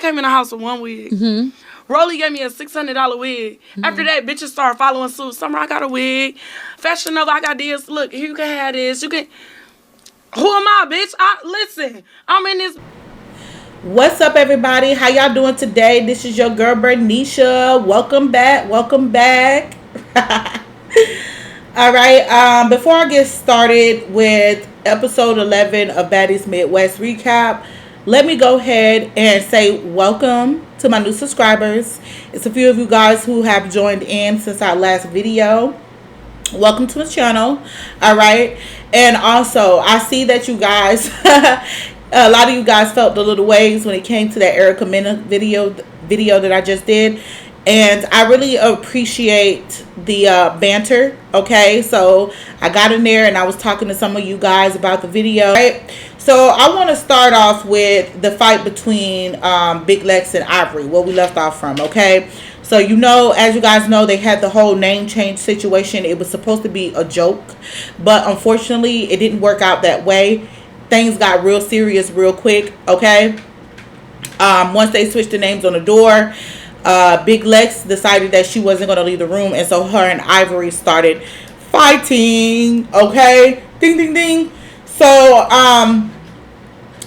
came in the house with one wig. Roelly gave me a $600 wig. After that, bitches started following suit. Summer, I got a wig. Fashion Nova, I got this. Look, you can have this. You can. Who am I, bitch? Listen, I'm in this. What's up, everybody? How y'all doing today? This is your girl, Bernicia. Welcome back. Welcome back. All right. Before I get started with episode 11 of Baddies Midwest Recap, let me go ahead and say welcome to my new subscribers. It's a few of you guys who have joined in since our last video. Welcome to the channel. All right. And also, I see that you guys, a lot of you guys felt the little waves when it came to that Erica Mena video that I just did. And I really appreciate the banter. Okay, so I got in there and I was talking to some of you guys about the video. Right? So I want to start off with the fight between Big Lex and Ivory, where we left off from. Okay, so you know, as you guys know, they had the whole name change situation. It was supposed to be a joke, but unfortunately, it didn't work out that way. Things got real serious real quick. Okay, once they switched the names on the door, Big Lex decided that she wasn't going to leave the room, and so her and Ivory started fighting. Okay, ding ding ding. So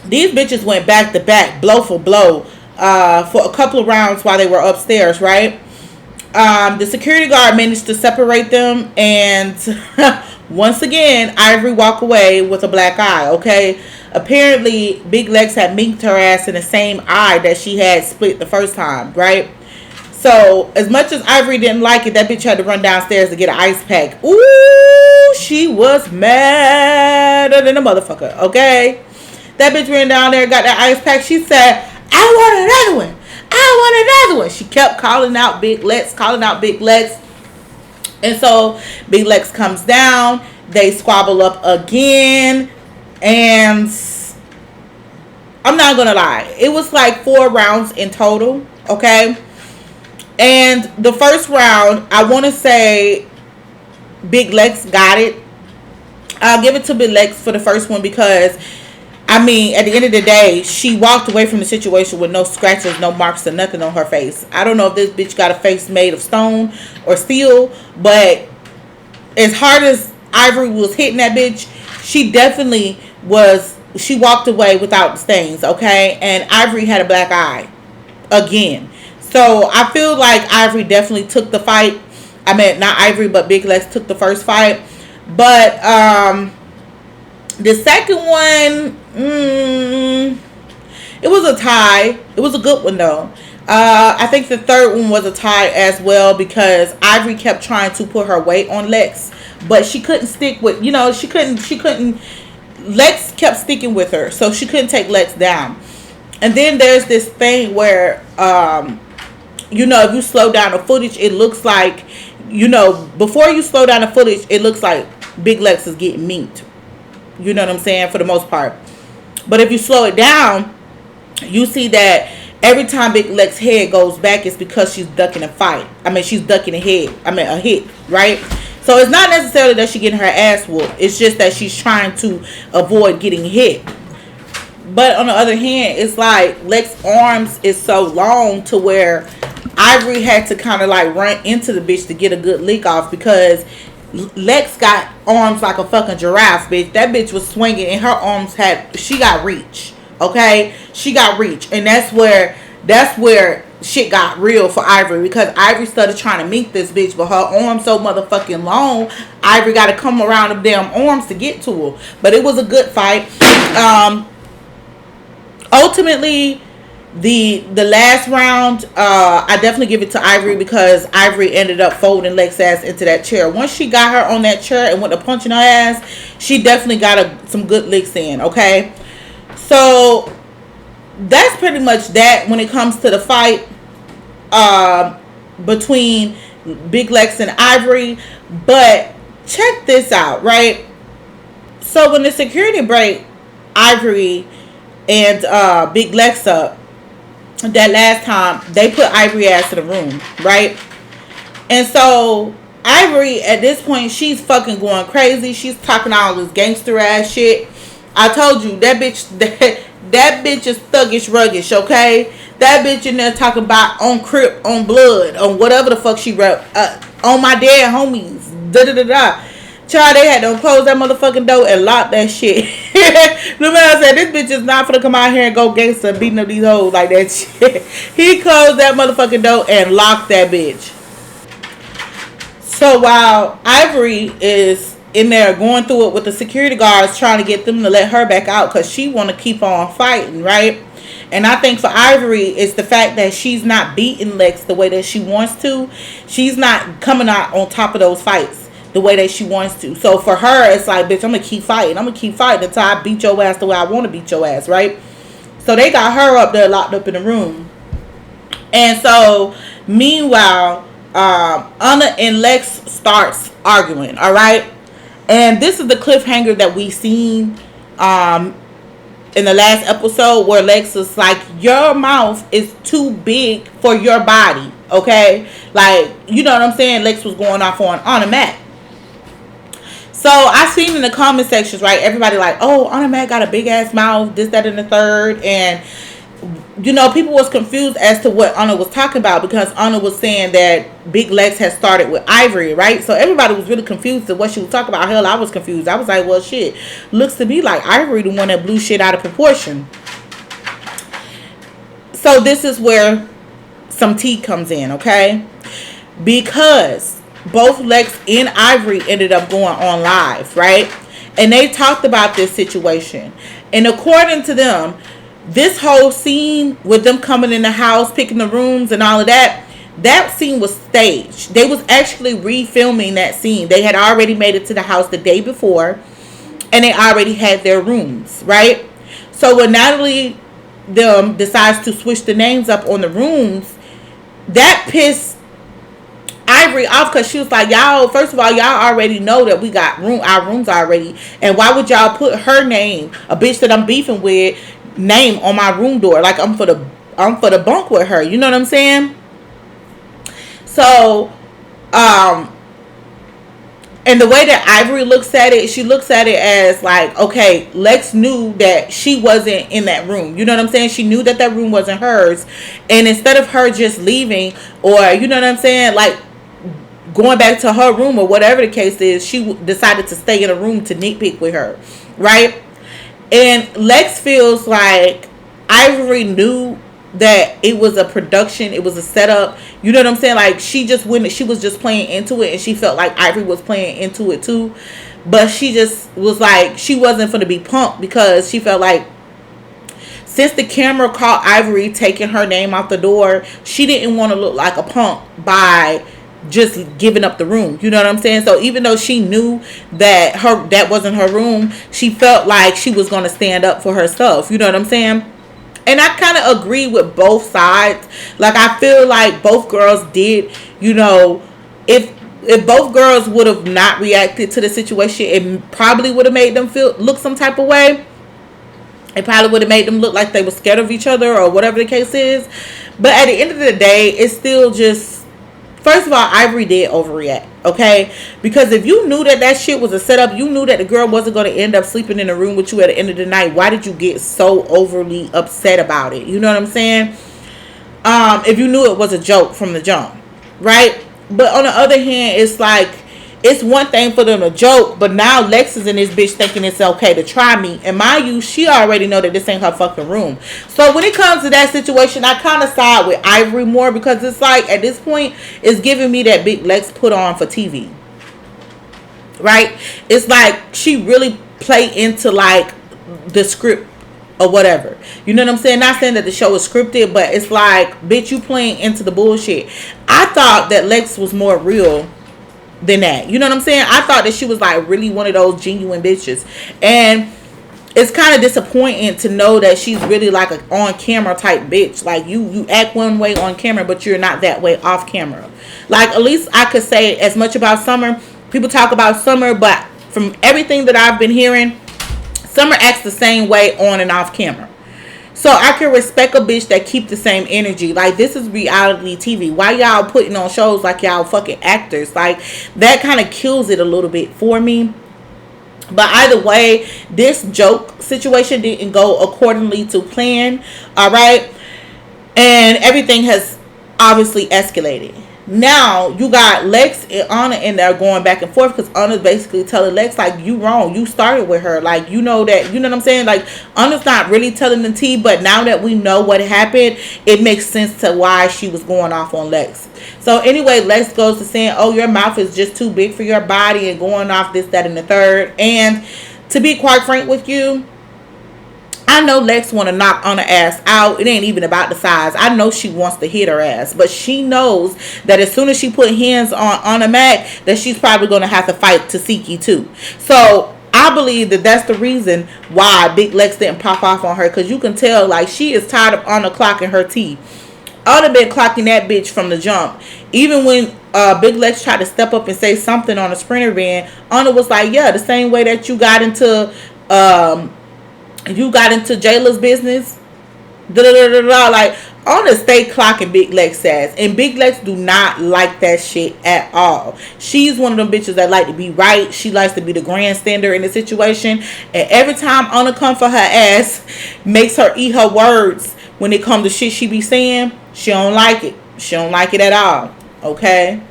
these bitches went back to back, blow for blow, for a couple of rounds while they were upstairs, right? The security guard managed to separate them, and once again, Ivory walked away with a black eye. Okay, apparently Big Lex had minked her ass in the same eye that she had split the first time, right? So as much as Ivory didn't like it, that bitch had to run downstairs to get an ice pack. Ooh, she was madder than a motherfucker. Okay, that bitch ran down there, got that ice pack. She said, "I want another one. I want another one." She kept calling out Big Lex, and so Big Lex comes down. They squabble up again, and I'm not gonna lie, it was like 4 rounds in total. Okay, and the first round, I want to say Big Lex got it. I'll give it to Big Lex for the first one because, I mean, at the end of the day, she walked away from the situation with no scratches, no marks, or nothing on her face. I don't know if this bitch got a face made of stone or steel, but as hard as Ivory was hitting that bitch, she definitely was, she walked away without the stains, okay? And Ivory had a black eye again. So I feel like Ivory definitely took the fight. I mean, not Ivory, but Big Lex took the first fight. But the second one, it was a tie. It was a good one though. I think the third one was a tie as well because Ivory kept trying to put her weight on Lex, but she couldn't stick with, you know, she couldn't, Lex kept sticking with her, so she couldn't take Lex down. And then there's this thing where, you know, if you slow down the footage, it looks like, you know, before you slow down the footage, it looks like Big Lex is getting minked. You know what I'm saying? For the most part. But if you slow it down, you see that every time Big Lex's head goes back, it's because she's ducking a fight. I mean, she's ducking a hit, right? So it's not necessarily that she's getting her ass whooped. It's just that she's trying to avoid getting hit. But on the other hand, it's like Lex's arms is so long to where Ivory had to kind of like run into the bitch to get a good lick off because Lex got arms like a fucking giraffe, bitch. That bitch was swinging and her arms she got reach. Okay, she got reach, and that's where shit got real for Ivory because Ivory started trying to meet this bitch, but her arms so motherfucking long, Ivory got to come around them damn arms to get to her. But it was a good fight. Ultimately, the last round, I definitely give it to Ivory because Ivory ended up folding Lex's ass into that chair. Once she got her on that chair and went to punching her ass, she definitely got some good licks in. Okay, so that's pretty much that when it comes to the fight between Big Lex and Ivory. But check this out, right? So when the security break Ivory and Big Lex up that last time, they put Ivory ass in the room, right? And so Ivory at this point, she's fucking going crazy. She's talking all this gangster ass shit. I told you that bitch is thuggish ruggish, okay? That bitch in there talking about on Crip, on blood, on whatever the fuck she wrote, on my dead homies, da da da da. Child, they had to close that motherfucking door and lock that shit. The man said, this bitch is not gonna come out here and go gangster beating up these hoes like that shit. He closed that motherfucking door and locked that bitch. So while Ivory is in there going through it with the security guards, trying to get them to let her back out because she want to keep on fighting, right? And I think for Ivory, it's the fact that she's not beating Lex the way that she wants to. She's not coming out on top of those fights the way that she wants to. So for her, it's like, bitch, I'm going to keep fighting. I'm going to keep fighting until I beat your ass the way I want to beat your ass, right? So they got her up there locked up in the room. And so, meanwhile, Anna and Lex starts arguing, all right? And this is the cliffhanger that we seen in the last episode where Lex was like, your mouth is too big for your body, okay? Like, you know what I'm saying? Lex was going off on Anna Mac. So I seen in the comment sections, right, everybody like, oh, Anna Mac got a big ass mouth, this, that, and the third. And, you know, people was confused as to what Anna was talking about because Anna was saying that Big Lex had started with Ivory, right? So everybody was really confused at what she was talking about. Hell, I was confused. I was like, well, shit, looks to me like Ivory the one that blew shit out of proportion. So this is where some tea comes in, okay? Because both Lex and Ivory ended up going on live, right? And they talked about this situation. And according to them, this whole scene with them coming in the house, picking the rooms and all of that, that scene was staged. They was actually refilming that scene. They had already made it to the house the day before, and they already had their rooms, right? So when Natalie decides to switch the names up on the rooms, that pissed Ivory off because she was like, y'all, first of all, y'all already know that we got our rooms already, and why would y'all put her name, a bitch that I'm beefing with, name on my room door? Like I'm for the bunk with her, you know what I'm saying? So and the way that Ivory looks at it, she looks at it as like, okay, Lex knew that she wasn't in that room. You know what I'm saying? She knew that that room wasn't hers. And instead of her just leaving or, you know what I'm saying, like going back to her room or whatever the case is, she decided to stay in a room to nitpick with her, right? And Lex feels like Ivory knew that it was a production, it was a setup, you know what I'm saying? Like she was just playing into it, and she felt like Ivory was playing into it too, but she just was like, she wasn't going to be punked because she felt like since the camera caught Ivory taking her name out the door, she didn't want to look like a punk by just giving up the room, you know what I'm saying? So even though she knew that that wasn't her room, she felt like she was going to stand up for herself, you know what I'm saying? And I kind of agree with both sides. Like, I feel like both girls did, you know, if both girls would have not reacted to the situation, it probably would have made them look some type of way. It probably would have made them look like they were scared of each other or whatever the case is. But at the end of the day, it's still just, first of all, Ivory did overreact, okay? Because if you knew that shit was a setup, you knew that the girl wasn't going to end up sleeping in a room with you at the end of the night, why did you get so overly upset about it? You know what I'm saying? If you knew it was a joke from the jump, right? But on the other hand, it's like, it's one thing for them to joke, but now Lex is in this bitch thinking it's okay to try me. And mind you, she already know that this ain't her fucking room. So when it comes to that situation, I kind of side with Ivory more because it's like, at this point, it's giving me that big Lex put on for TV. Right? It's like she really play into like the script or whatever. You know what I'm saying? Not saying that the show is scripted, but it's like, bitch, you playing into the bullshit. I thought that Lex was more real than that. You know what I'm saying? I thought that she was like really one of those genuine bitches. And it's kind of disappointing to know that she's really like an on camera type bitch. Like you act one way on camera, but you're not that way off camera. Like, at least I could say as much about Summer. People talk about Summer, but from everything that I've been hearing, Summer acts the same way on and off camera. So I can respect a bitch that keep the same energy. Like, this is reality TV. Why y'all putting on shows like y'all fucking actors? Like, that kind of kills it a little bit for me. But either way, this joke situation didn't go accordingly to plan. All right. And everything has obviously escalated. Now you got Lex and Anna in there going back and forth because Anna's basically telling Lex like, you wrong, you started with her, like, you know that, you know what I'm saying, like Anna's not really telling the tea, but now that we know what happened, it makes sense to why she was going off on Lex. So anyway, Lex goes to saying, oh, your mouth is just too big for your body, and going off this, that, and the third. And to be quite frank with you, I know Lex want to knock Anna ass out. It ain't even about the size. I know she wants to hit her ass, but she knows that as soon as she put hands on Anna Mac, that she's probably going to have to fight Tasiki too. So I believe that that's the reason why Big Lex didn't pop off on her, because you can tell like she is tired of Anna clocking her teeth. Anna been clocking that bitch from the jump. Even when Big Lex tried to step up and say something on a sprinter van, Anna was like, yeah, the same way that you got into Jayla's business, like Anna stay clocking Big Lex ass, and Big Lex do not like that shit at all. She's one of them bitches that like to be right. She likes to be the grandstander in the situation, and every time Anna come for her ass, makes her eat her words when it comes to shit she be saying. She don't like it. She don't like it at all. Okay.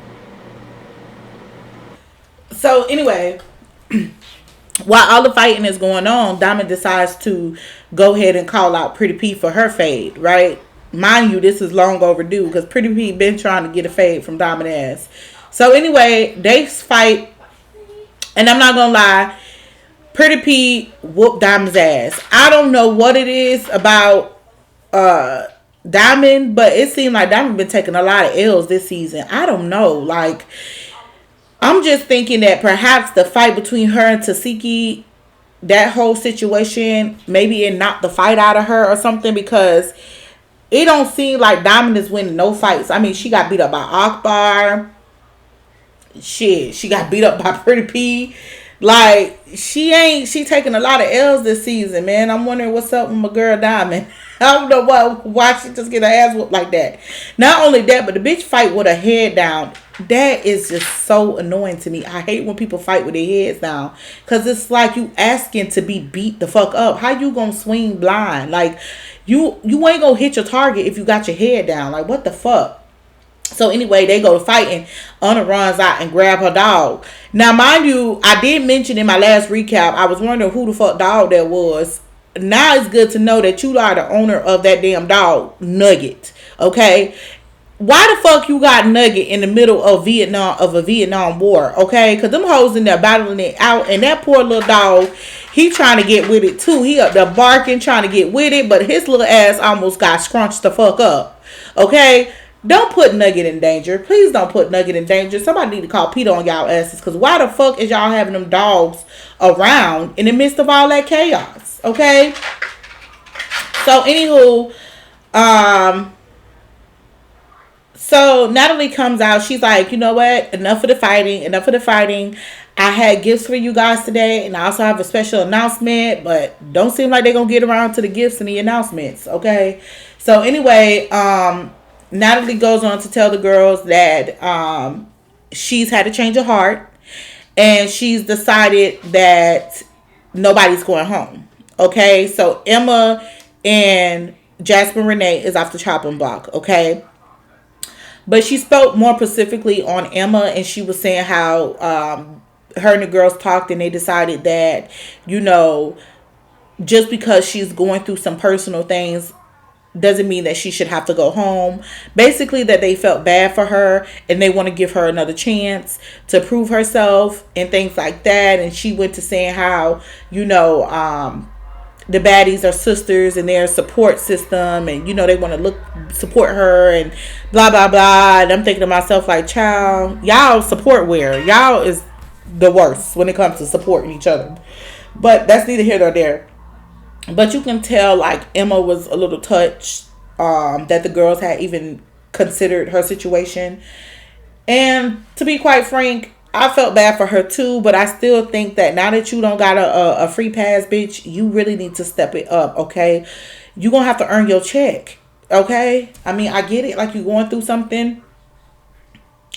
So anyway, while all the fighting is going on, Diamond decides to go ahead and call out Pretty P for her fade, right? Mind you, this is long overdue because Pretty P been trying to get a fade from Diamond ass. So anyway, they fight, and I'm not gonna lie, Pretty P whooped Diamond's ass. I don't know what it is about Diamond, but it seemed like Diamond been taking a lot of L's this season. I don't know, like, I'm just thinking that perhaps the fight between her and Tasiki, that whole situation, maybe it knocked the fight out of her or something, because it don't seem like Diamond is winning no fights. I mean, she got beat up by Akbar. Shit, she got beat up by Pretty P. Like, she taking a lot of L's this season, man. I'm wondering what's up with my girl Diamond. I don't know why she just get her ass whooped like that. Not only that, but the bitch fight with her head down. That is just so annoying to me. I hate when people fight with their heads down, because it's like you asking to be beat the fuck up. How you gonna swing blind? Like, you ain't gonna hit your target if you got your head down. Like, what the fuck? So anyway, they go to fighting. Anna runs out and grab her dog. Now, mind you, I did mention in my last recap, I was wondering who the fuck dog that was. Now it's good to know that you are the owner of that damn dog, Nugget. Okay? Why the fuck you got Nugget in the middle of a Vietnam war? Okay? Because them hoes in there battling it out, and that poor little dog, he trying to get with it too. He up there barking, trying to get with it, but his little ass almost got scrunched the fuck up. Okay? Don't put Nugget in danger. Please don't put Nugget in danger. Somebody need to call Peter on y'all asses, because why the fuck is y'all having them dogs around in the midst of all that chaos? Okay? So, anywho, so Natalie comes out. She's like, you know what? Enough of the fighting. Enough of the fighting. I had gifts for you guys today, and I also have a special announcement, but don't seem like they're going to get around to the gifts and the announcements. Okay? So, anyway, Natalie goes on to tell the girls that she's had a change of heart, and she's decided that nobody's going home. Okay, so Emma and Jasmine Renae is off the chopping block. Okay, but she spoke more specifically on Emma, and she was saying how her and the girls talked, and they decided that, you know, just because she's going through some personal things doesn't mean that she should have to go home. Basically, that they felt bad for her and they want to give her another chance to prove herself and things like that. And she went to saying how, you know, the Baddies are sisters and their support system, and, you know, they want to support her and blah blah blah. And I'm thinking to myself, like, child, y'all support where? Y'all is the worst when it comes to supporting each other. But that's neither here nor there. But you can tell, like, Emma was a little touched that the girls had even considered her situation. And to be quite frank, I felt bad for her too. But I still think that now that you don't got a free pass, bitch, you really need to step it up, okay? You're going to have to earn your check, okay? I mean, I get it, like, you're going through something.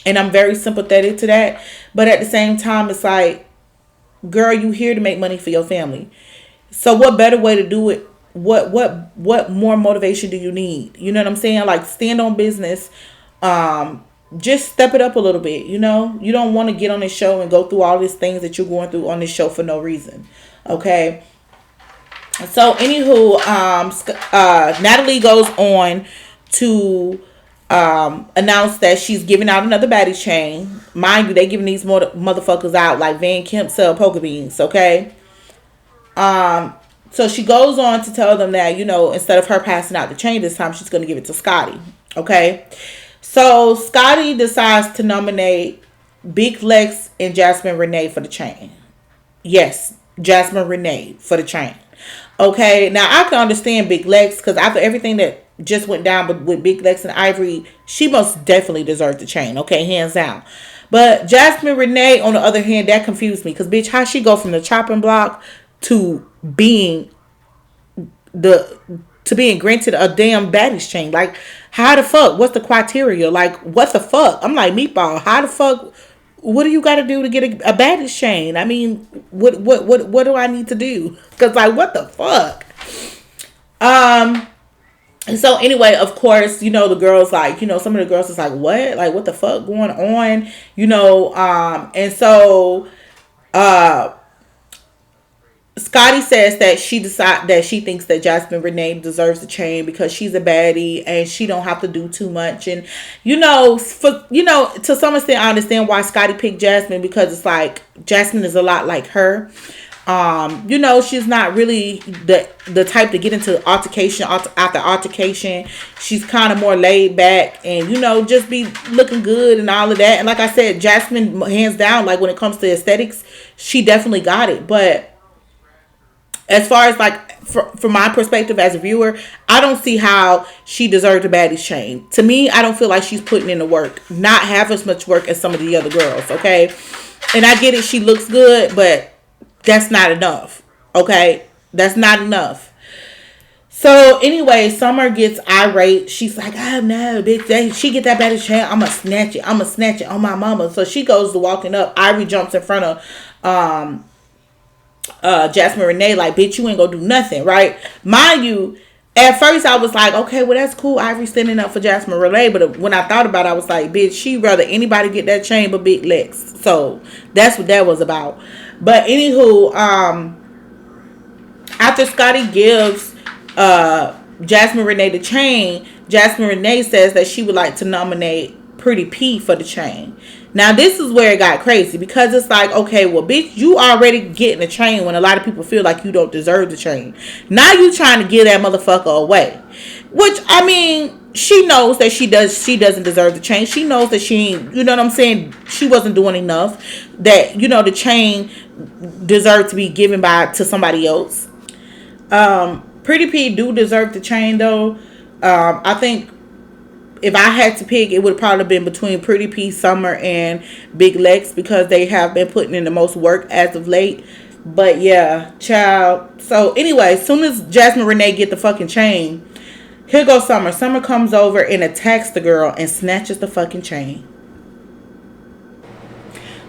And I'm very sympathetic to that. But at the same time, it's like, girl, you here to make money for your family. So what better way to do it what more motivation do you need? You know what I'm saying? Like, stand on business. Just step it up a little bit. You know, you don't want to get on this show and go through all these things that you're going through on this show for no reason. Okay. So anywho, Natalie goes on to announce that she's giving out another baddie chain. Mind you, they giving these motherfuckers out like Van Kemp sell poker beans. Okay. So she goes on to tell them that, you know, instead of her passing out the chain this time, she's going to give it to Scotty. Okay. So Scotty decides to nominate Big Lex and Jasmine Renae for the chain. Yes, Jasmine Renae for the chain. Okay. Now I can understand Big Lex because after everything that just went down with Big Lex and Ivory, she most definitely deserved the chain. Okay. Hands down. But Jasmine Renae, on the other hand, that confused me because, bitch, how she go from the chopping block to being granted a damn Baddies chain? Like, how the fuck? What's the criteria? Like, what the fuck? I'm like, Meatball, how the fuck? What do you got to do to get a Baddies chain? I mean, what do I need to do? Because, like, what the fuck? So anyway, of course, you know, the girls, like, you know, some of the girls is like, what? Like, what the fuck going on? You know, and so Scotty says that she thinks that Jasmine Renae deserves the chain because she's a baddie and she don't have to do too much. And you know, to some extent, I understand why Scotty picked Jasmine because it's like Jasmine is a lot like her. You know, she's not really the type to get into altercation after altercation. She's kind of more laid back and, you know, just be looking good and all of that. And like I said, Jasmine, hands down, like when it comes to aesthetics, she definitely got it. But as far as like from my perspective as a viewer, I don't see how she deserved a Baddies chain. To me, I don't feel like she's putting in the work. Not half as much work as some of the other girls, okay? And I get it, she looks good, but that's not enough, okay? That's not enough. So anyway, Summer gets irate. She's like, oh no, bitch, she get that Baddies chain, I'ma snatch it on my mama. So she goes to walking up. Ivory jumps in front of Jasmine Renae, like, bitch, you ain't gonna do nothing, right? Mind you, at first I was like, okay, well, that's cool, Ivory standing up for Jasmine Renae. But when I thought about it, I was like, bitch, she'd rather anybody get that chain but Big Lex. So that's what that was about. But anywho, after Scotty gives Jasmine Renae the chain, Jasmine Renae says that she would like to nominate Pretty P for the chain. Now, this is where it got crazy because it's like, okay, well, bitch, you already getting a chain when a lot of people feel like you don't deserve the chain. Now you trying to give that motherfucker away. Which, I mean, she knows that she doesn't deserve the chain. She knows that she ain't, you know what I'm saying? She wasn't doing enough. That, you know, the chain deserved to be given to somebody else. Pretty P do deserve the chain, though. I think if I had to pick, it would probably been between Pretty P, Summer, and Big Lex because they have been putting in the most work as of late. But yeah, child. So anyway, as soon as Jasmine Renae get the fucking chain, here goes Summer. Summer comes over and attacks the girl and snatches the fucking chain.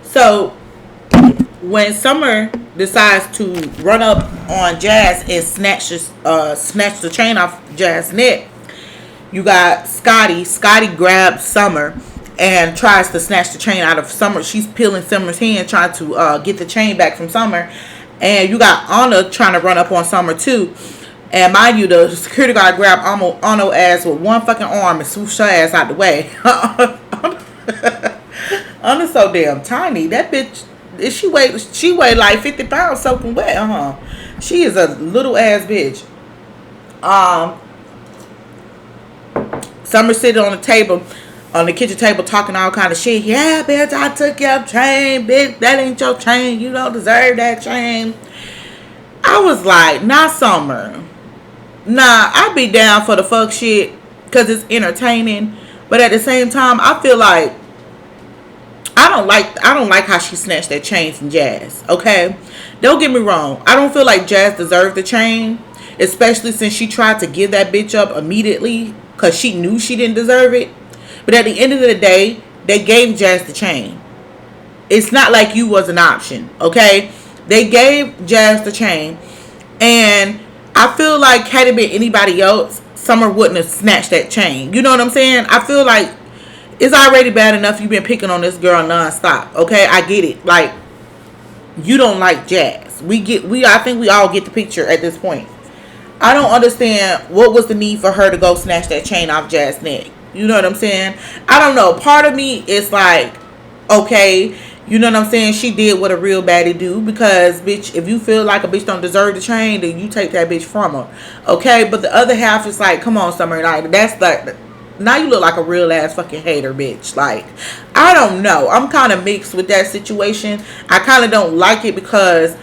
So when Summer decides to run up on Jazz and snatch the chain off Jazz's neck, you got Scotty. Scotty grabs Summer and tries to snatch the chain out of Summer. She's peeling Summer's hand, trying to get the chain back from Summer. And you got Anna trying to run up on Summer too. And mind you, the security guard grabbed Anna's ass with one fucking arm and swooshed her ass out the way. Anna's so damn tiny. That bitch, she weighed like 50 pounds soaking wet. She is a little ass bitch. Summer sitting on the kitchen table, talking all kind of shit. Yeah, bitch, I took your chain, bitch. That ain't your chain. You don't deserve that chain. I was like, nah, Summer. Nah, I be down for the fuck shit because it's entertaining. But at the same time, I feel like I don't like how she snatched that chain from Jazz. Okay, don't get me wrong. I don't feel like Jazz deserved the chain, especially since she tried to give that bitch up immediately because she knew she didn't deserve it. But at the end of the day, they gave Jazz the chain. It's not like you was an option, okay? They gave Jazz the chain. And I feel like had it been anybody else, Summer wouldn't have snatched that chain. You know what I'm saying? I feel like it's already bad enough you've been picking on this girl nonstop. Okay, I get it. Like, you don't like Jazz. I think we all get the picture at this point. I don't understand what was the need for her to go snatch that chain off Jazz's neck. You know what I'm saying? I don't know. Part of me is like, okay, you know what I'm saying? She did what a real baddie do, because, bitch, if you feel like a bitch don't deserve the chain, then you take that bitch from her. Okay? But the other half is like, come on, Summer. Like, that's like, now you look like a real ass fucking hater, bitch. Like, I don't know. I'm kind of mixed with that situation. I kind of don't like it because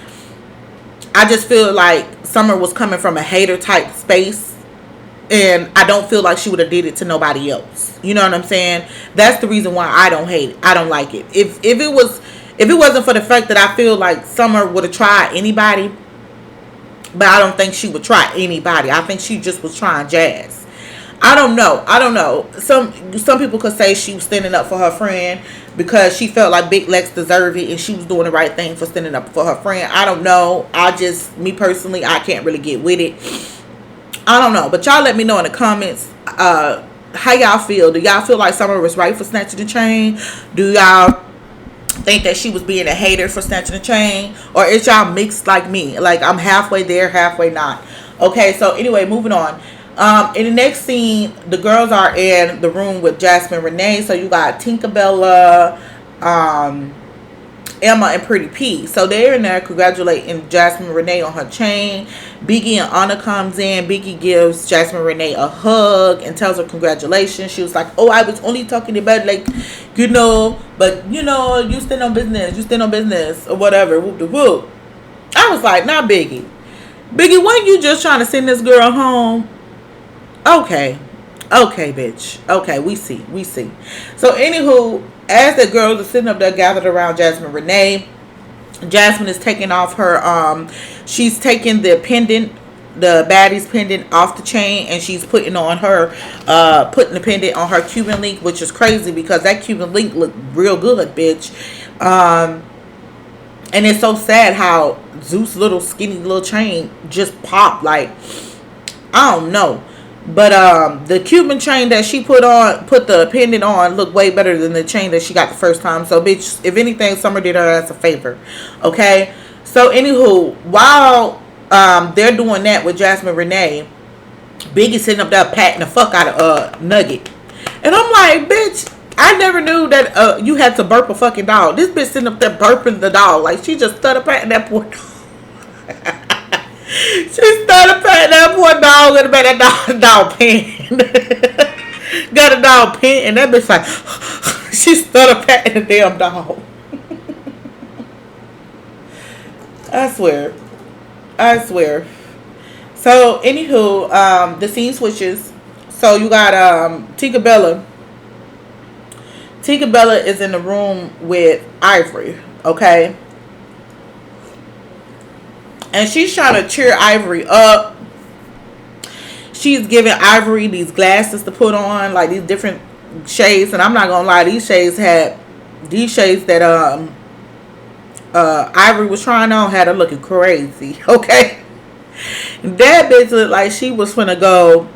I just feel like Summer was coming from a hater type space, and I don't feel like she would have did it to nobody else. You know what I'm saying? That's the reason why I don't hate it. I don't like it. If it wasn't for the fact that I feel like Summer would have tried anybody, but I don't think she would try anybody. I think she just was trying Jazz. I don't know. Some people could say she was standing up for her friend because she felt like Big Lex deserved it and she was doing the right thing for standing up for her friend. I don't know. Me personally, I can't really get with it. I don't know. But y'all let me know in the comments how y'all feel. Do y'all feel like Summer was right for snatching the chain? Do y'all think that she was being a hater for snatching the chain? Or is y'all mixed like me? Like, I'm halfway there, halfway not. Okay, so anyway, moving on. In the next scene, the girls are in the room with Jasmine and Renae. So you got Tinkerbella, Emma, and Pretty P. So they're in there congratulating Jasmine and Renae on her chain. Biggie and Anna comes in. Biggie gives Jasmine and Renae a hug and tells her congratulations. She was like, oh, I was only talking about, like, you know, but, you know, you stand on business, or whatever. Whoop de whoop. I was like, nah, Biggie, weren't you just trying to send this girl home? Okay, bitch. Okay, we see. So, anywho, as the girls are sitting up there gathered around Jasmine and Renae, Jasmine is taking off her, she's taking the pendant, the Baddie's pendant off the chain, and she's putting the pendant on her Cuban link, which is crazy because that Cuban link looked real good, bitch. And it's so sad how Zeus' little skinny little chain just popped. Like, I don't know. But the Cuban chain that she put the pendant on, looked way better than the chain that she got the first time. So, bitch, if anything, Summer did her as a favor. Okay? So, anywho, while they're doing that with Jasmine and Renae, Biggie's sitting up there patting the fuck out of Nugget. And I'm like, bitch, I never knew that you had to burp a fucking dog. This bitch sitting up there burping the dog. Like, she just started patting that poor dog. She started patting that poor dog and made that dog pan. Got a dog pan, and that bitch like, she started patting the damn dog. I swear. So, anywho, the scene switches. So, you got Tinkerbella. Tinkerbella is in the room with Ivory, okay? And she's trying to cheer Ivory up. She's giving Ivory these glasses to put on, like these different shades. And I'm not gonna lie, these shades that Ivory was trying on had her looking crazy. Okay, that bitch looked like she was finna go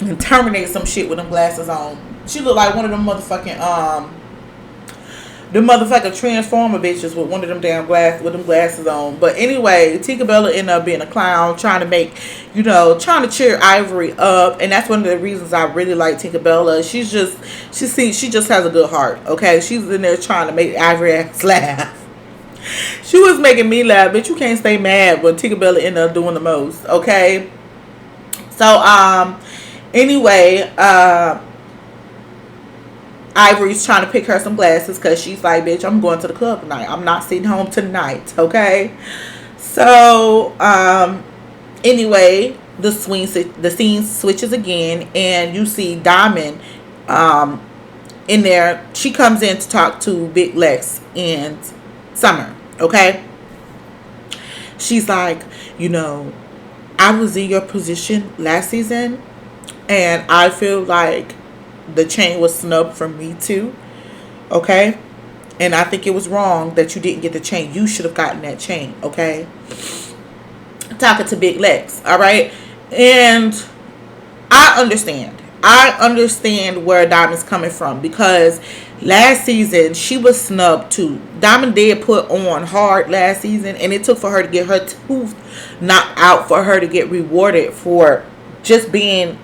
and terminate some shit with them glasses on. She looked like one of them motherfucking the motherfucking Transformer bitches with one of them damn glasses on. But anyway, Tinkerbella ended up being a clown, trying to cheer Ivory up. And that's one of the reasons I really like Tinkerbella. She just has a good heart. Okay, she's in there trying to make Ivory ass laugh. She was making me laugh, but you can't stay mad when Tinkerbella ended up doing the most. Okay, so anyway, Ivory's trying to pick her some glasses because she's like, bitch, I'm going to the club tonight. I'm not sitting home tonight. Okay. So, anyway, the scene switches again, and you see Diamond in there. She comes in to talk to Big Lex and Summer. Okay. She's like, I was in your position last season, and I feel like the chain was snubbed from me too. Okay, and I think it was wrong that you didn't get the chain. You should have gotten that chain. Okay, talking to Big Lex, all right? And I understand. I understand where Diamond's coming from, because last season she was snubbed too. Diamond did put on hard last season, and it took for her to get her tooth knocked out for her to get rewarded for just being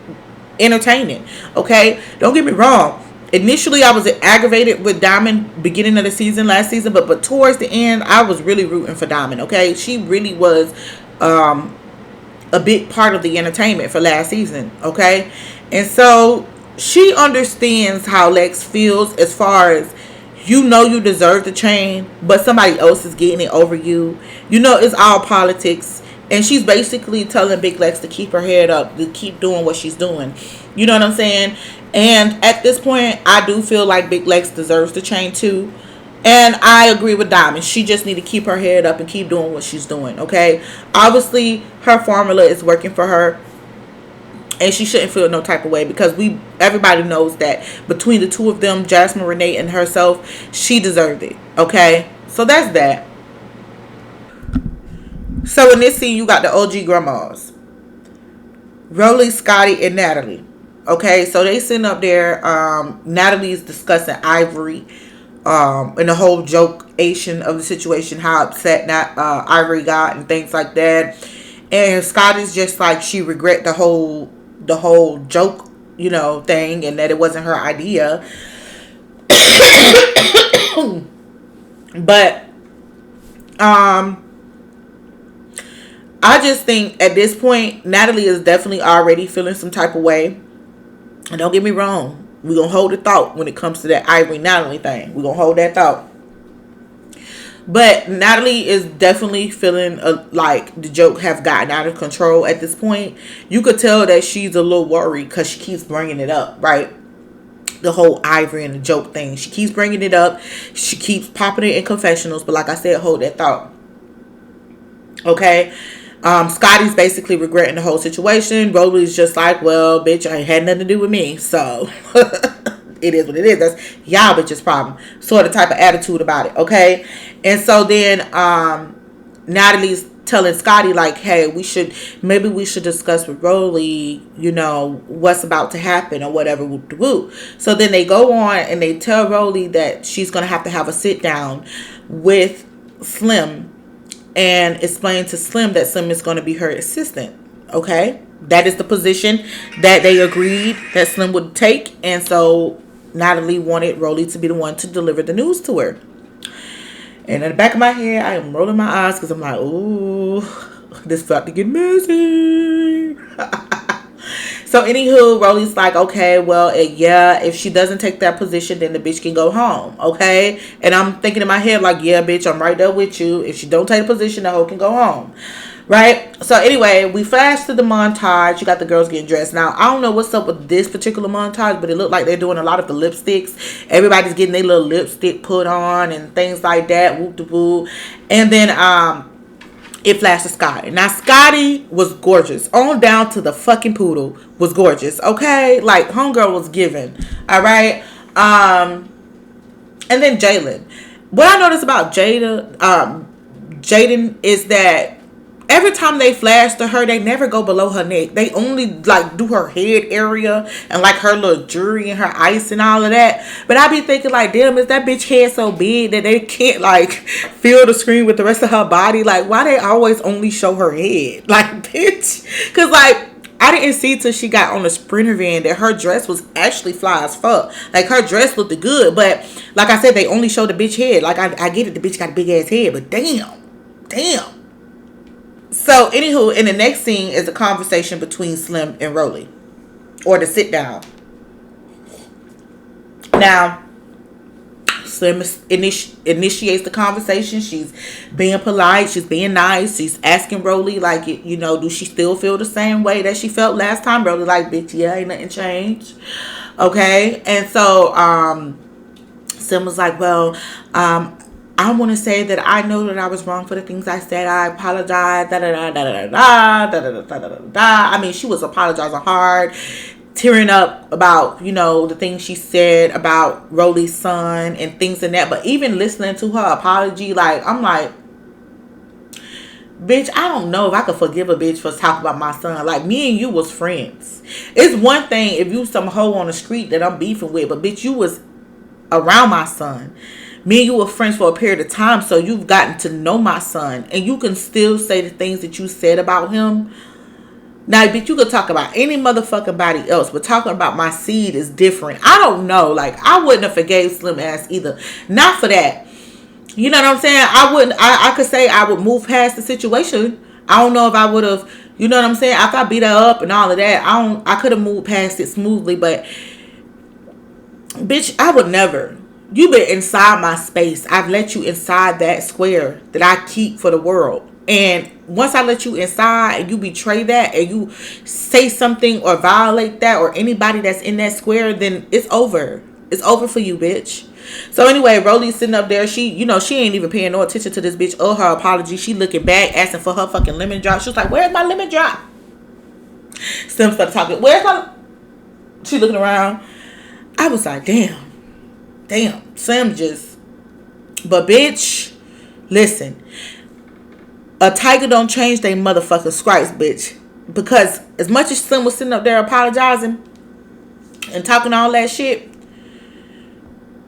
entertaining. Okay, don't get me wrong. Initially, I was aggravated with Diamond beginning of the season last season, but towards the end, I was really rooting for Diamond. Okay, she really was a big part of the entertainment for last season. Okay, and so she understands how Lex feels, as far as, you know, you deserve the chain, but somebody else is getting it over you. You know, it's all politics. And she's basically telling Big Lex to keep her head up, to keep doing what she's doing. You know what I'm saying? And at this point, I do feel like Big Lex deserves the chain too. And I agree with Diamond. She just need to keep her head up and keep doing what she's doing, okay? Obviously, her formula is working for her. And she shouldn't feel no type of way, because everybody knows that between the two of them, Jasmine, Renae, and herself, she deserved it, okay? So that's that. So in this scene, you got the OG grandmas, Roelly, Scotty, and Natalie. Okay, so they sitting up there. Natalie's discussing Ivory, and the whole joke-ation of the situation, how upset Ivory got and things like that. And Scotty's just like, she regret the whole joke, you know, thing, and that it wasn't her idea. But I just think at this point, Natalie is definitely already feeling some type of way. And don't get me wrong, we're going to hold the thought when it comes to that Ivory Natalie thing. We're going to hold that thought. But Natalie is definitely feeling like the joke have gotten out of control at this point. You could tell that she's a little worried, because she keeps bringing it up, right? The whole Ivory and the joke thing. She keeps bringing it up. She keeps popping it in confessionals. But like I said, hold that thought. Okay? Scotty's basically regretting the whole situation. Roelly's just like, well, bitch, I had nothing to do with me. So, it is what it is. That's y'all bitch's problem. Sort of type of attitude about it. Okay? And so then, Natalie's telling Scotty, like, hey, maybe we should discuss with Roelly, you know, what's about to happen or whatever. Woo. So then they go on and they tell Roelly that she's going to have a sit down with Slim, and explain to Slim that Slim is going to be her assistant. Okay? That is the position that they agreed that Slim would take. And so Natalie wanted Roelly to be the one to deliver the news to her. And in the back of my head, I am rolling my eyes, because I'm like, ooh, this about to get messy. So anywho, Roelly's like, okay, well, yeah, if she doesn't take that position, then the bitch can go home, okay? And I'm thinking in my head, like, yeah, bitch, I'm right there with you. If she don't take the position, the hoe can go home, right? So anyway, we flash to the montage. You got the girls getting dressed. Now, I don't know what's up with this particular montage, but it looked like they're doing a lot of the lipsticks. Everybody's getting their little lipstick put on and things like that, whoop-de-woo. And then, it flashed to Scotty. Now, Scotty was gorgeous. On down to the fucking poodle was gorgeous. Okay? Like, homegirl was given. Alright? And then Jalen. What I noticed about Jaden is that every time they flash to her, they never go below her neck. They only, like, do her head area and, like, her little jewelry and her ice and all of that. But I be thinking, like, damn, is that bitch head so big that they can't, like, fill the screen with the rest of her body? Like, why they always only show her head? Like, bitch. Because, like, I didn't see till she got on the Sprinter van that her dress was actually fly as fuck. Like, her dress looked good. But, like I said, they only show the bitch head. Like, I get it. The bitch got a big ass head. But damn. So, anywho, in the next scene is a conversation between Slim and Roelly. Or the sit down. Now, Slim initiates the conversation. She's being polite. She's being nice. She's asking Roelly, like, you know, do she still feel the same way that she felt last time? Roelly, like, bitch, yeah, ain't nothing changed. Okay? And so, Slim was like, well, I want to say that I know that I was wrong for the things I said. I apologize. I mean, she was apologizing hard, tearing up about, you know, the things she said about Roelly's son and things and that. But even listening to her apology, like, I'm like, Bitch, I don't know if I could forgive a bitch for talking about my son. Like, me and you was friends. It's one thing if you some hoe on the street that I'm beefing with, but bitch, you was around my son. Me and you were friends for a period of time, so you've gotten to know my son, and you can still say the things that you said about him. Now, bitch, you could talk about any motherfucking body else, but talking about my seed is different. I don't know. Like, I wouldn't have forgave Slim ass either. Not for that. You know what I'm saying? I wouldn't. I could say I would move past the situation. I don't know if I would have. You know what I'm saying? After I beat her up and all of that, I could have moved past it smoothly, but bitch, I would never. You been inside my space. I've let you inside that square that I keep for the world. And once I let you inside and you betray that and you say something or violate that or anybody that's in that square, then it's over. It's over for you, bitch. So anyway, Roelly's sitting up there. She ain't even paying no attention to this bitch or her apology. She looking back, asking for her fucking lemon drop. She was like, where's my lemon drop? Slim started talking, where's my... She looking around. I was like, damn, Slim just... But bitch, listen. A tiger don't change they motherfucking stripes, bitch. Because as much as Slim was sitting up there apologizing and talking all that shit,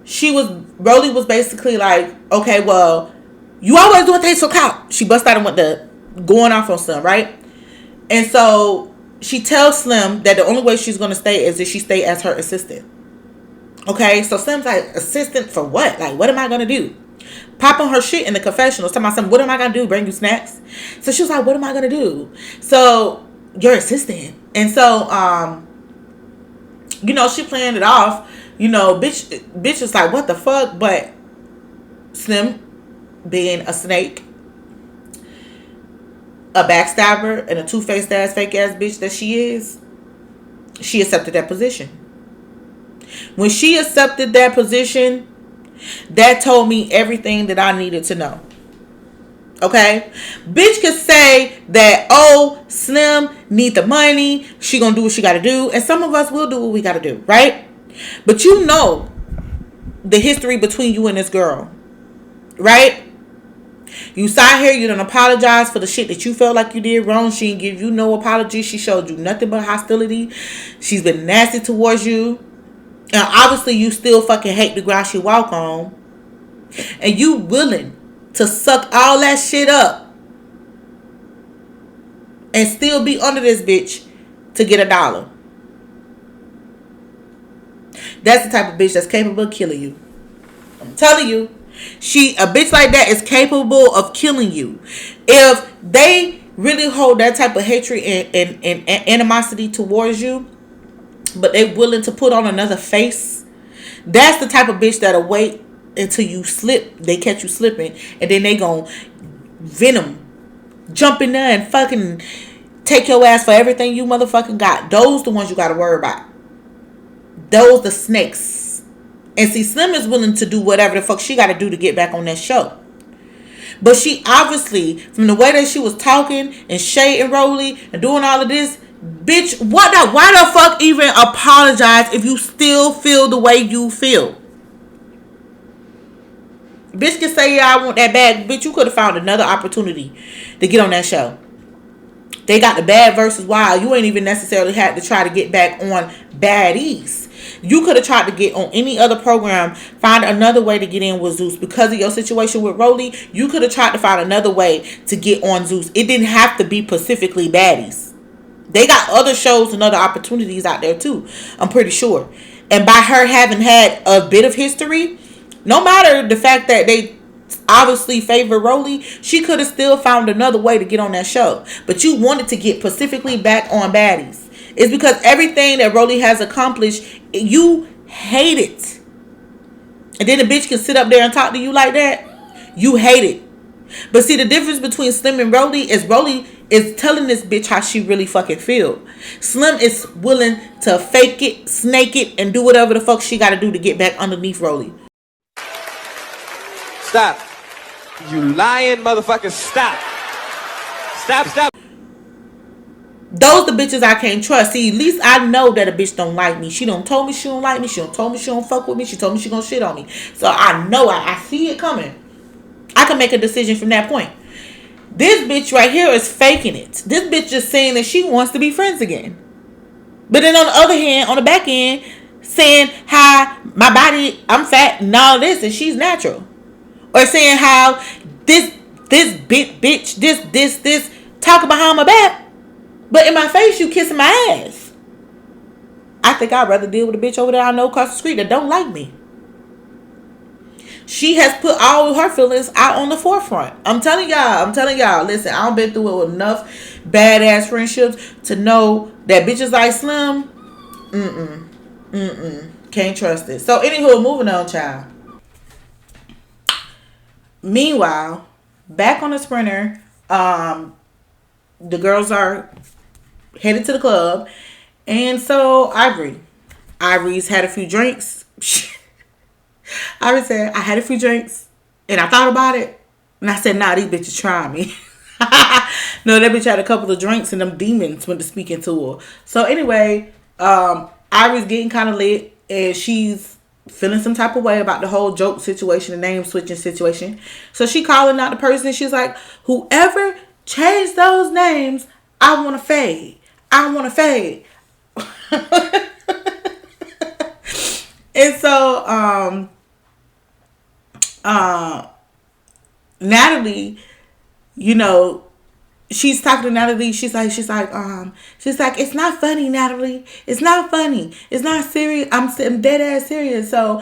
Roelly was basically like, okay, well, you always do things for clout. She bust out and went to going off on Slim, right? And so she tells Slim that the only way she's going to stay is if she stay as her assistant. Okay, so Slim's like, assistant for what? Like, what am I going to do? Popping her shit in the confessionals, talking about something, what am I going to do? Bring you snacks? So she was like, what am I going to do? So, your assistant. And so, she planned it off. Bitch is like, what the fuck? But Slim, being a snake, a backstabber, and a two-faced ass, fake ass bitch that she is, she accepted that position. When she accepted that position, that told me everything that I needed to know. Okay? Bitch could say that, oh, Slim need the money. She gonna do what she gotta do. And some of us will do what we gotta do, right? But you know the history between you and this girl, right? You sat here, you done apologize for the shit that you felt like you did wrong. She didn't give you no apology. She showed you nothing but hostility. She's been nasty towards you. And obviously you still fucking hate the ground she walk on. And you willing to suck all that shit up and still be under this bitch to get $1. That's the type of bitch that's capable of killing you. I'm telling you. A bitch like that is capable of killing you. If they really hold that type of hatred and animosity towards you, but they willing to put on another face, that's the type of bitch that'll wait until you slip. They catch you slipping, and then they gon' venom, jump in there and fucking take your ass for everything you motherfucking got. Those the ones you gotta worry about. Those the snakes. And see, Slim is willing to do whatever the fuck she gotta do to get back on that show. But she obviously, from the way that she was talking and shading Roelly and doing all of this, bitch, why the fuck even apologize if you still feel the way you feel? Bitch can say, yeah, I want that bad. Bitch, you could have found another opportunity to get on that show. They got the bad versus wild. You ain't even necessarily had to try to get back on Baddies. You could have tried to get on any other program, find another way to get in with Zeus. Because of your situation with Roelly, you could have tried to find another way to get on Zeus. It didn't have to be specifically Baddies. They got other shows and other opportunities out there too, I'm pretty sure. And by her having had a bit of history, no matter the fact that they obviously favor Roelly, she could have still found another way to get on that show. But you wanted to get specifically back on Baddies. It's because everything that Roelly has accomplished, you hate it. And then the bitch can sit up there and talk to you like that. You hate it. But see, the difference between Slim and Roelly is telling this bitch how she really fucking feel. Slim is willing to fake it, snake it, and do whatever the fuck she got to do to get back underneath Roelly. Stop. You lying motherfucker. Stop. Stop. Those the bitches I can't trust. See, at least I know that a bitch don't like me. She done told me she don't like me. She done told me she don't fuck with me. She told me she gonna shit on me. So I know I see it coming. I can make a decision from that point. This bitch right here is faking it. This bitch just saying that she wants to be friends again. But then on the other hand, on the back end, saying how my body, I'm fat and all this, and she's natural. Or saying how this bitch, this, talking behind my back. But in my face, you kissing my ass. I think I'd rather deal with a bitch over there I know across the street that don't like me. She has put all of her feelings out on the forefront. I'm telling y'all, listen, I've been through enough badass friendships to know that bitches like Slim, can't trust it. So, anywho, moving on, child. Meanwhile, back on the Sprinter, the girls are headed to the club. And so, Ivory's had a few drinks. Ivory said, I had a few drinks and I thought about it. And I said, nah, these bitches trying me. No, that bitch had a couple of drinks and them demons went to speaking to her. So anyway, Ivory's getting kind of lit and she's feeling some type of way about the whole joke situation, the name switching situation. So she calling out the person. She's like, whoever changed those names, I want to fade. I want to fade. And so, Natalie, you know, she's talking to Natalie. She's like, it's not funny, Natalie. It's not funny. It's not serious. I'm dead ass serious. So,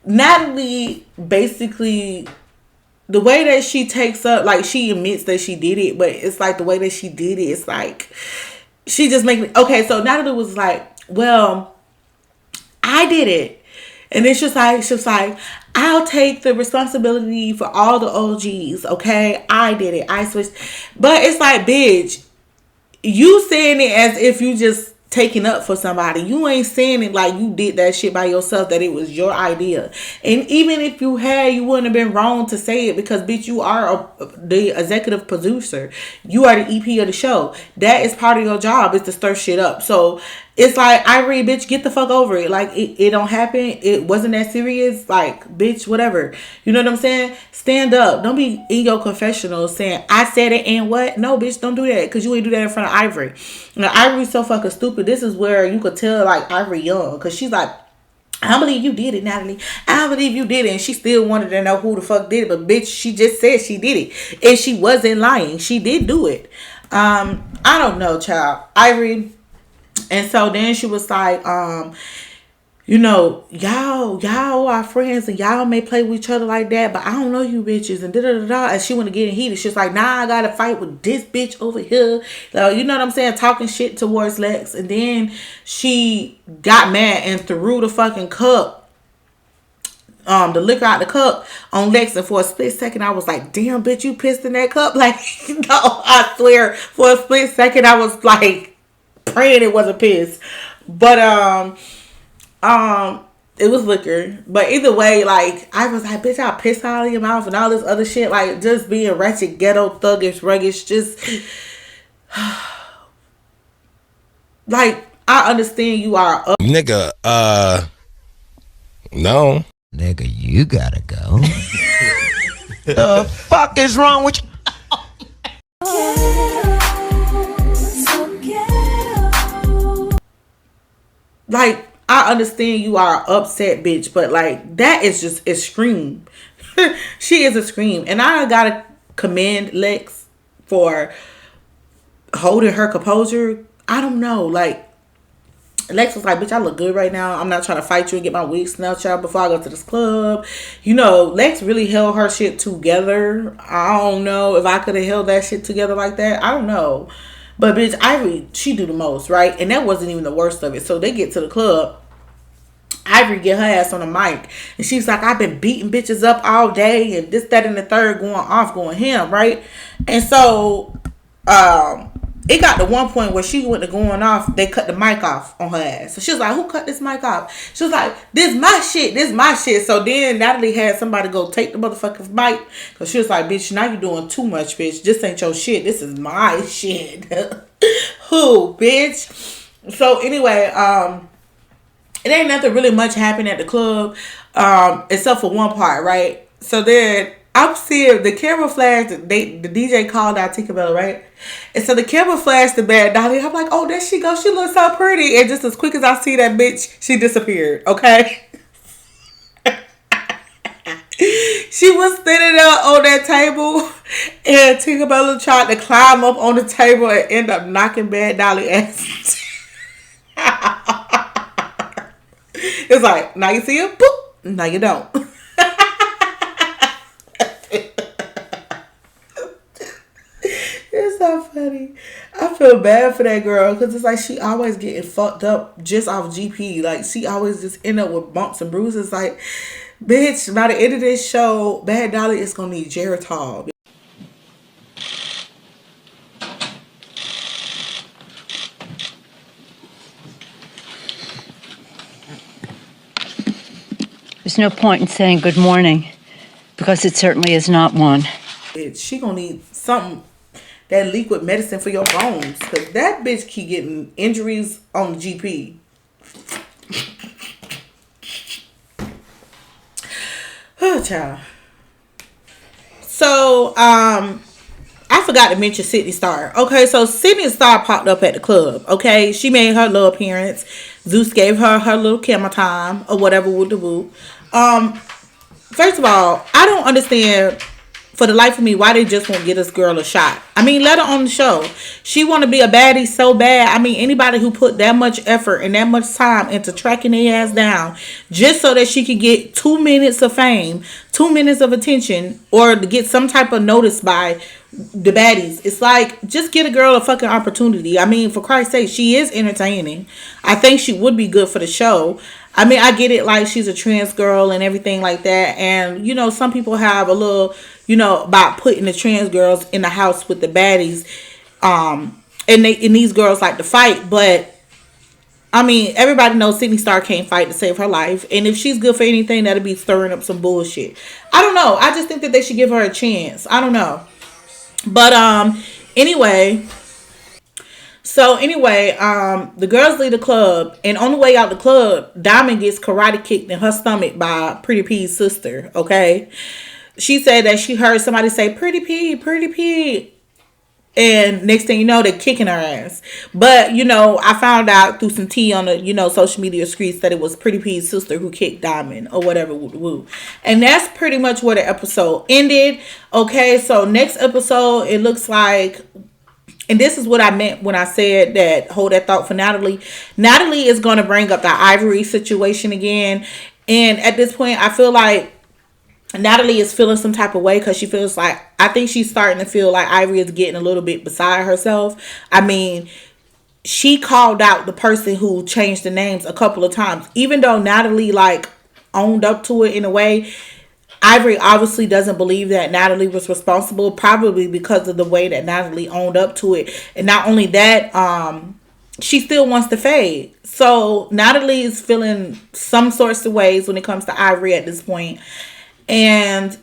Natalie basically, the way that she takes up, like she admits that she did it, but it's like the way that she did it, it's like, she just making it. Okay, so Natalie was like, well, I did it. And then she was like, I'll take the responsibility for all the OGs, okay? I did it. I switched. But it's like, bitch, you saying it as if you just taking up for somebody. You ain't saying it like you did that shit by yourself, that it was your idea. And even if you had, you wouldn't have been wrong to say it because, bitch, you are the executive producer. You are the EP of the show. That is part of your job, is to stir shit up. So it's like, Ivory, bitch, get the fuck over it. Like, it don't happen. It wasn't that serious. Like, bitch, whatever. You know what I'm saying? Stand up. Don't be in your confessional saying, I said it and what? No, bitch, don't do that. Because you ain't do that in front of Ivory. Now, Ivory's so fucking stupid. This is where you could tell, like, Ivory young. Because she's like, I believe you did it, Natalie. I believe you did it. And she still wanted to know who the fuck did it. But, bitch, she just said she did it. And she wasn't lying. She did do it. I don't know, child. Ivory. And so then she was like, you know, y'all are friends and y'all may play with each other like that, but I don't know you bitches and da-da-da-da. And she want to get heated. She's like, nah, I got to fight with this bitch over here. You know what I'm saying? Talking shit towards Lex. And then she got mad and threw the fucking cup, the liquor out the cup on Lex. And for a split second, I was like, damn, bitch, you pissed in that cup? Like, no, I swear, for a split second, I was like, praying it wasn't piss. But it was liquor. But either way, like, I was like, bitch, I'll piss all in your mouth and all this other shit. Like, just being ratchet, ghetto, thuggish, ruggish, just like, I understand you are up. Nigga, no. Nigga, you gotta go. The fuck is wrong with you? Like, I understand you are upset, bitch, but like, that is just extreme. She is a scream. And I gotta commend Lex for holding her composure. I don't know, like, Lex was like, bitch, I look good right now. I'm not trying to fight you and get my wig snatched out before I go to this club. You know, Lex really held her shit together. I don't know if I could have held that shit together like that. I don't know. But bitch, Ivory, she do the most, right? And that wasn't even the worst of it. So they get to the club. Ivory get her ass on the mic. And she's like, I've been beating bitches up all day. And this, that, and the third, going off, going ham, right? And so, it got to one point where she went to going off. They cut the mic off on her ass. So she was like, who cut this mic off? She was like, this my shit. This my shit. So then Natalie had somebody go take the motherfucking mic. Because she was like, bitch, now you doing too much, bitch. This ain't your shit. This is my shit. Who, bitch? So anyway, it ain't nothing really much happened at the club. Except for one part, right? So then I'm seeing the camera flash. The DJ called out Tinkerbell, right? And so the camera flashed to Bad Dolly. I'm like, oh, there she goes. She looks so pretty. And just as quick as I see that bitch, she disappeared. Okay. She was sitting there on that table, and Tinkerbell tried to climb up on the table and end up knocking Bad Dolly ass. It's like, now you see it, boop. Now you don't. It's so funny. I feel bad for that girl because it's like she always getting fucked up just off GP. Like she always just end up with bumps and bruises. Like, bitch, by the end of this show, Bad Dolly is gonna need Geritol. There's no point in saying good morning because it certainly is not one. She gonna need something, that liquid medicine for your bones, because that bitch keep getting injuries on the GP. Oh, child. So, I forgot to mention Sydney Star. Okay, so Sydney Star popped up at the club. Okay, she made her little appearance. Zeus gave her her little camera time or whatever with the woo. First of all, I don't understand for the life of me why they just won't get this girl a shot. I mean, let her on the show. She want to be a baddie so bad. I mean, anybody who put that much effort and that much time into tracking their ass down just so that she could get 2 minutes of fame, 2 minutes of attention, or to get some type of notice by the baddies. It's like, just get a girl a fucking opportunity. I mean, for Christ's sake, she is entertaining. I think she would be good for the show. I mean, I get it, like, she's a trans girl and everything like that. And, you know, some people have a little, you know, about putting the trans girls in the house with the baddies. And these girls like to fight. But, I mean, everybody knows Sydney Star can't fight to save her life. And if she's good for anything, that'll be stirring up some bullshit. I don't know. I just think that they should give her a chance. I don't know. But, anyway... So anyway, the girls leave the club, and on the way out the club, Diamond gets karate kicked in her stomach by Pretty P's sister. Okay, she said that she heard somebody say Pretty P, and next thing you know, they're kicking her ass. But you know, I found out through some tea on the social media streets that it was Pretty P's sister who kicked Diamond or whatever. Woo. And that's pretty much where the episode ended. Okay, so next episode, it looks like. And this is what I meant when I said that, hold that thought for Natalie. Natalie is going to bring up the Ivory situation again. And at this point, I feel like Natalie is feeling some type of way because she feels like, I think she's starting to feel like Ivory is getting a little bit beside herself. I mean, she called out the person who changed the names a couple of times. Even though Natalie like owned up to it in a way, Ivory obviously doesn't believe that Natalie was responsible, probably because of the way that Natalie owned up to it. And not only that, she still wants to fade. So Natalie is feeling some sorts of ways when it comes to Ivory at this point. And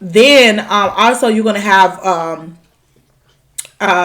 then also you're going to have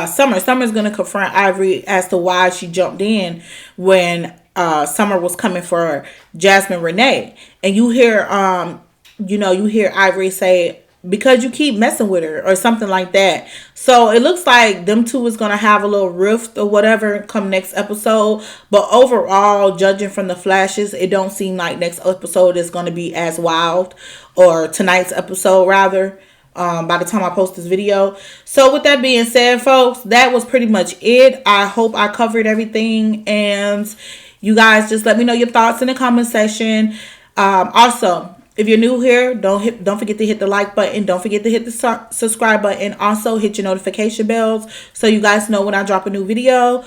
Summer. Summer's going to confront Ivory as to why she jumped in when Summer was coming for Jasmine Renae. And you hear... you hear Ivory say, because you keep messing with her or something like that. So it looks like them two is going to have a little rift or whatever come next episode. But overall, judging from the flashes, it don't seem like next episode is going to be as wild, or tonight's episode rather, by the time I post this video. So with that being said, folks, that was pretty much it. I hope I covered everything, and you guys just let me know your thoughts in the comment section. Also, if you're new here, don't forget to hit the like button. Don't forget to hit the subscribe button. Also, hit your notification bells so you guys know when I drop a new video.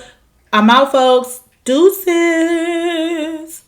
I'm out, folks. Deuces.